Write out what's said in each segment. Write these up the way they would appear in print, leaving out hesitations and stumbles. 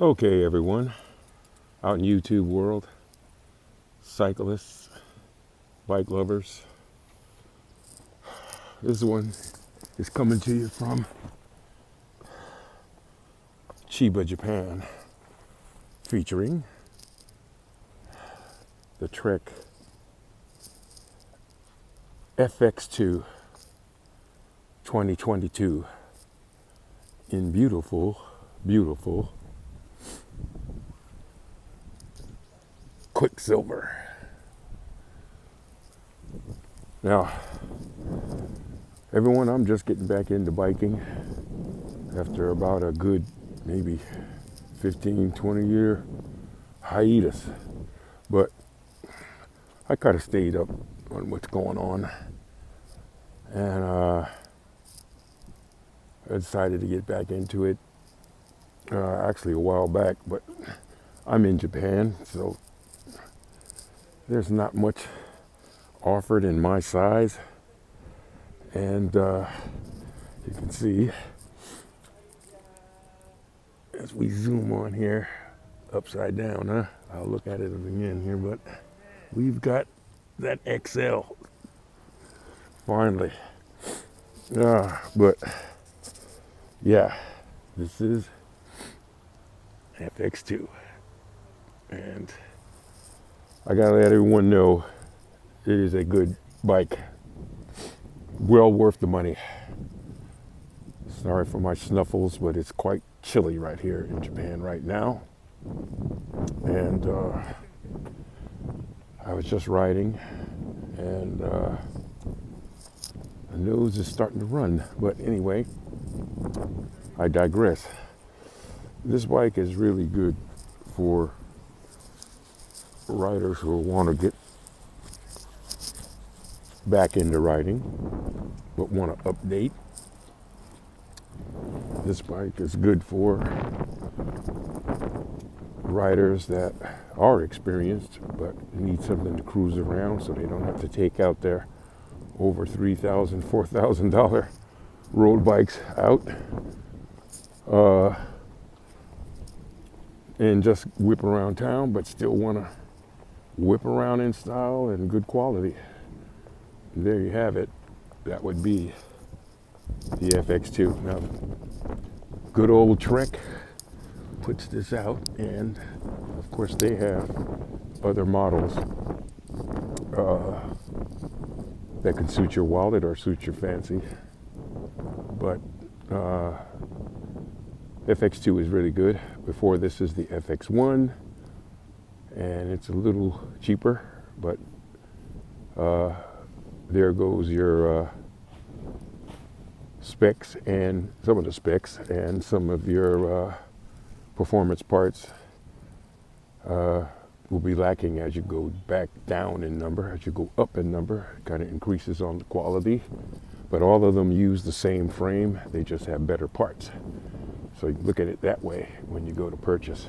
Okay, everyone, out in YouTube world, cyclists, bike lovers, this one is coming to you from Chiba, Japan, featuring the Trek FX2 2022 in beautiful, beautiful Quicksilver. Now, everyone, I'm just getting back into biking after about a good maybe 15, 20-year hiatus. But I kind of stayed up on what's going on, and I decided to get back into it actually a while back. But I'm in Japan, so there's not much offered in my size, and you can see as we zoom on here, upside down, huh? I'll look at it again here, but we've got that XL finally. But yeah, this is FX2, and I gotta let everyone know it is a good bike, well worth the money. Sorry for my snuffles, but it's quite chilly right here in Japan right now, and I was just riding, and the nose is starting to run. But anyway, I digress. This bike is really good for riders who want to get back into riding but want to update. This bike is good for riders that are experienced but need something to cruise around so they don't have to take out their over $3,000, $4,000 road bikes out and just whip around town, but still want to whip around in style and good quality. And there you have it. That would be the FX2. Now, good old Trek puts this out, and of course they have other models that can suit your wallet or suit your fancy. But FX2 is really good. Before this is the FX1, and it's a little cheaper, but there goes your specs, and some of the specs and some of your performance parts will be lacking as you go back down in number. As you go up in number, it kind of increases on the quality, but all of them use the same frame. They just have better parts. So you look at it that way when you go to purchase.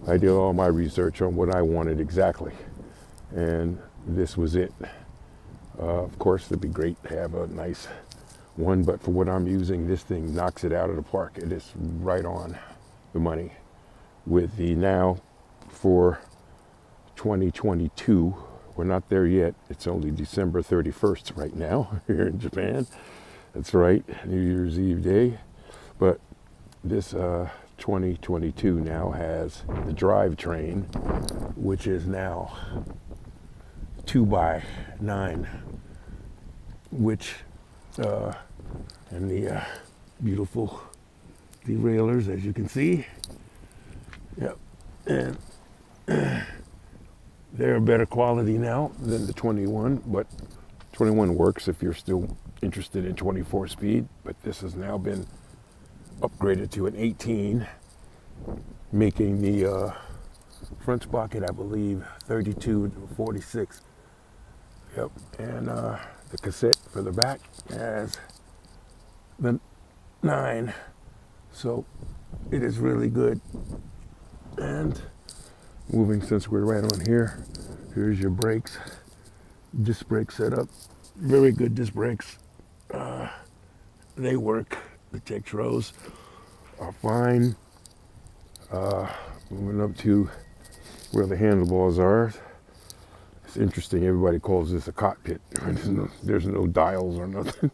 I did all my research on what I wanted exactly, and this was it. Of course, it'd be great to have a nice one, but for what I'm using, this thing knocks it out of the park. It is right on the money. With the now for 2022, we're not there yet. It's only December 31st right now here in Japan. That's right, New Year's Eve day. But this 2022 now has the drivetrain, which is now 2x9, which and the beautiful derailleurs, as you can see. Yep, and they're better quality now than the 21, but 21 works if you're still interested in 24 speed, but this has now been upgraded to an 18, making the front sprocket, I believe, 32 to 46. Yep, and the cassette for the back has the 9, so it is really good. And moving, since we're right on here, here's your brakes, disc brake setup. Very good disc brakes. They work. The Tektros are fine. Moving up to where the handlebars are. It's interesting. Everybody calls this a cockpit. There's no dials or nothing.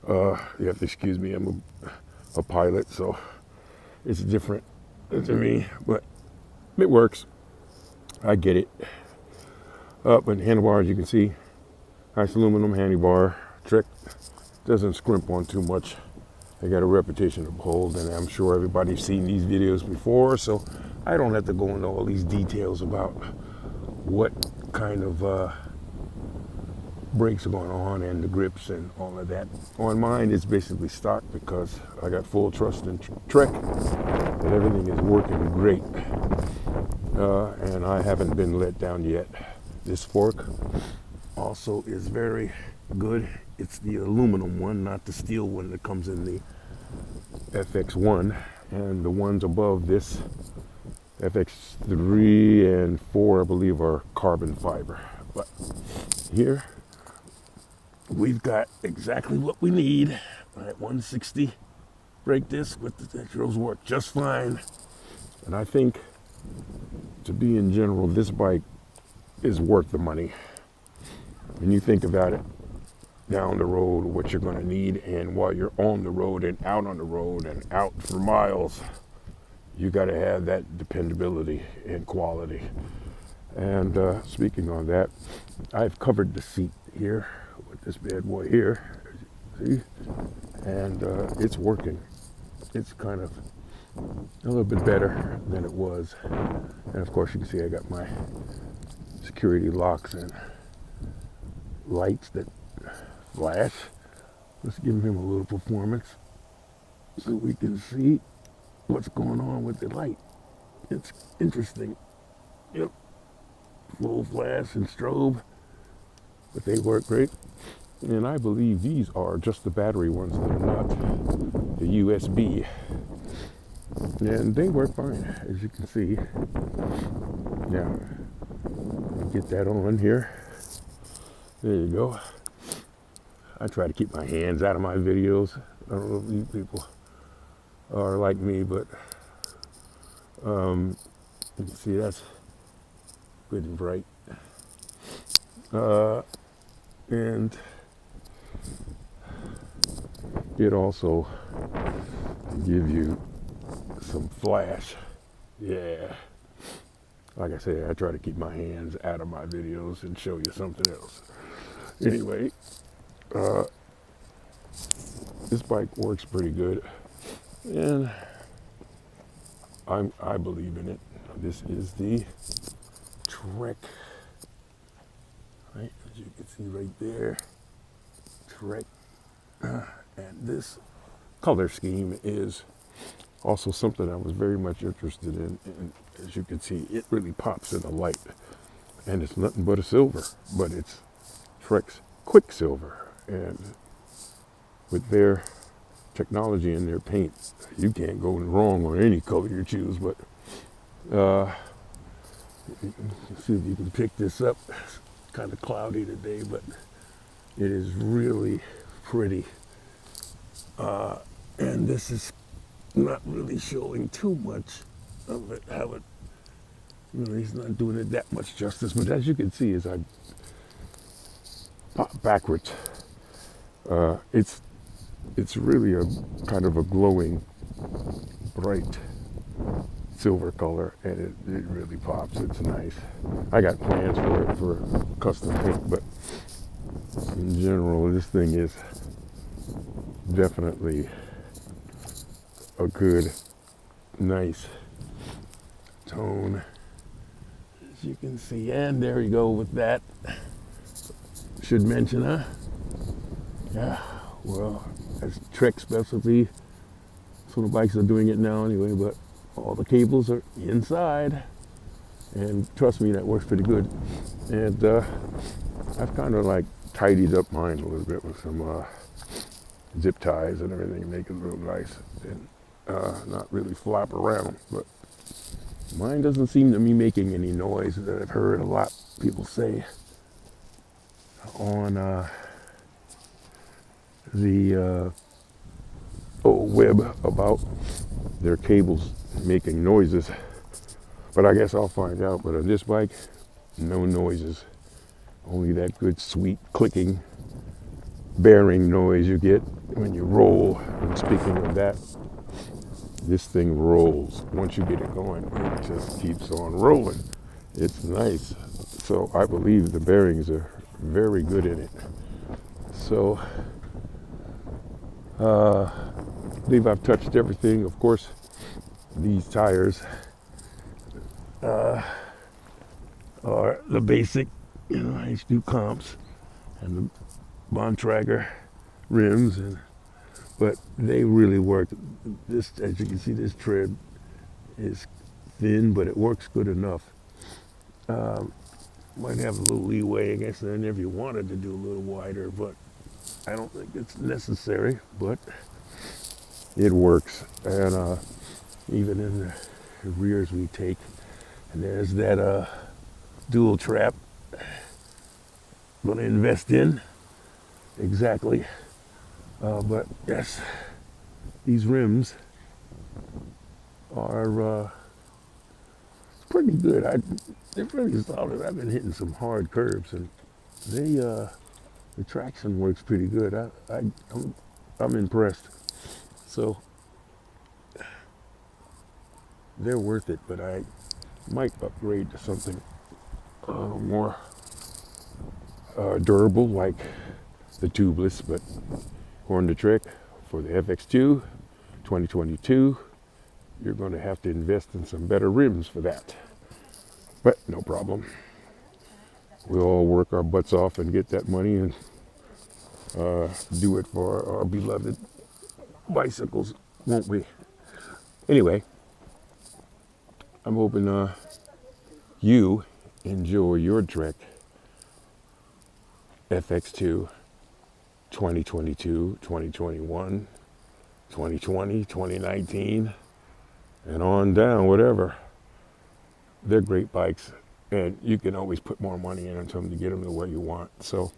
You have to excuse me. I'm a pilot, so it's different to me, but it works. I get it. But handlebars, you can see, nice aluminum handlebar. Trek doesn't scrimp on too much. They got a reputation of hold, and I'm sure everybody's seen these videos before, so I don't have to go into all these details about what kind of brakes are going on and the grips and all of that. On mine, it's basically stock because I got full trust in Trek that everything is working great, and I haven't been let down yet. This fork also is very good. It's the aluminum one, not the steel one that comes in the FX1, and the ones above this, FX3 and 4, I believe, are carbon fiber. But here, we've got exactly what we need. At 160 brake disc with the Tetros work just fine. And I think, to be in general, this bike is worth the money. When you think about it, down the road, what you're going to need, and while you're on the road and out on the road and out for miles, you got to have that dependability and quality. And speaking on that, I've covered the seat here with this bad boy here, see, and it's working. It's kind of a little bit better than it was. And of course, you can see I got my security locks and lights that flash. Let's give him a little performance so we can see what's going on with the light. It's interesting. Yep, full flash and strobe, but they work great. And I believe these are just the battery ones. They're not the USB. And they work fine, as you can see. Now, get that on here. There you go. I try to keep my hands out of my videos. I don't know if you people are like me, but you can see that's good and bright. And it also gives you some flash. Yeah. Like I said, I try to keep my hands out of my videos and show you something else. Anyway, this bike works pretty good, and I believe in it. This is the Trek, right? As you can see right there, Trek, and this color scheme is also something I was very much interested in. And as you can see, it really pops in the light, and it's nothing but a silver, but it's Trek's Quicksilver, and with their technology and their paint, you can't go wrong on any color you choose. But see if you can pick this up. It's kind of cloudy today, but it is really pretty. And this is not really showing too much of it, how it, he's not doing it that much justice. But as you can see, as I pop backwards, it's really a kind of a glowing, bright silver color, and it really pops. It's nice. I got plans for it for custom paint, but in general, this thing is definitely a good, nice tone, as you can see. And there you go with that. Should mention, yeah, well, that's Trek specialty. So the bikes are doing it now anyway, but all the cables are inside, and trust me, that works pretty good. And I've kind of like tidied up mine a little bit with some zip ties and everything, make it real nice and not really flap around. But mine doesn't seem to be making any noise that I've heard a lot of people say on the web about their cables making noises. But I guess I'll find out. But on this bike, no noises. Only that good, sweet clicking bearing noise you get when you roll. And speaking of that, this thing rolls. Once you get it going, it just keeps on rolling. It's nice. So I believe the bearings are very good in it. So I believe I've touched everything. Of course, these tires are the basic, H2 comps and the Bontrager rims, but they really work. This, as you can see, this tread is thin, but it works good enough. Might have a little leeway against then if you wanted to do a little wider, but I don't think it's necessary, but it works. And even in the rears we take, and there's that dual trap I'm going to invest in. Exactly. But yes, these rims are pretty good. They're pretty solid. I've been hitting some hard curves, and the traction works pretty good. I'm impressed. So they're worth it, but I might upgrade to something more durable, like the tubeless. But according to Trek, for the FX2 2022, you're going to have to invest in some better rims for that. But no problem. We'll all work our butts off and get that money and do it for our beloved bicycles, won't we? Anyway, I'm hoping you enjoy your Trek FX2 2022, 2021, 2020, 2019, and on down, whatever. They're great bikes, and you can always put more money into them to get them the way you want. So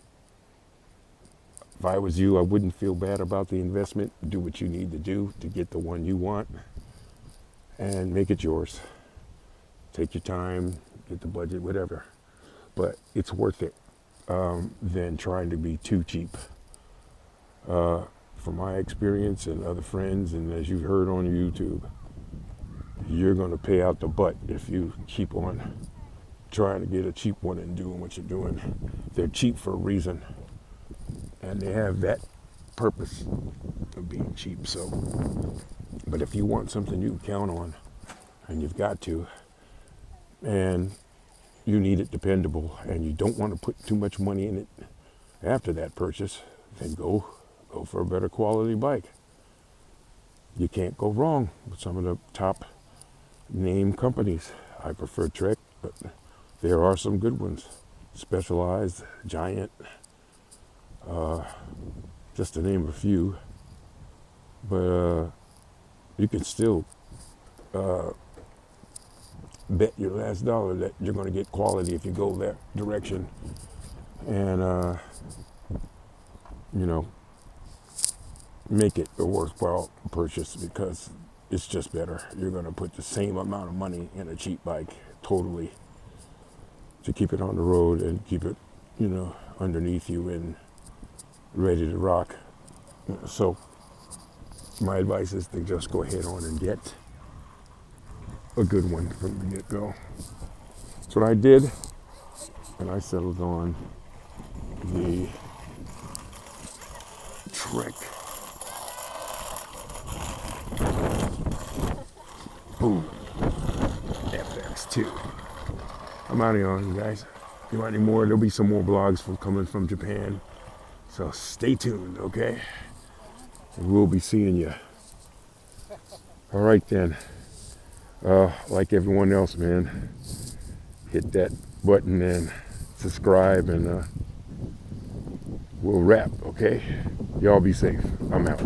if I was you, I wouldn't feel bad about the investment. Do what you need to do to get the one you want and make it yours. Take your time, get the budget, whatever. But it's worth it than trying to be too cheap. From my experience and other friends, and as you heard on YouTube, you're going to pay out the butt if you keep on trying to get a cheap one and doing what you're doing. They're cheap for a reason, and they have that purpose of being cheap. So, but if you want something you can count on, and you've got to, and you need it dependable, and you don't want to put too much money in it after that purchase, then go for a better quality bike. You can't go wrong with some of the top name companies. I prefer Trek, but there are some good ones. Specialized, Giant, just to name a few. But you can still bet your last dollar that you're going to get quality if you go that direction. And, make it a worthwhile purchase, because it's just better. You're going to put the same amount of money in a cheap bike, totally, to keep it on the road and keep it, underneath you and ready to rock. So my advice is to just go ahead on and get a good one from the get-go. That's what I did, and I settled on the Trek FX2. I'm out of here, you guys. If you want any more, there'll be some more vlogs coming from Japan. So stay tuned, okay? And we'll be seeing you. All right then. Like everyone else, man, hit that button and subscribe, and we'll wrap, okay? Y'all be safe. I'm out.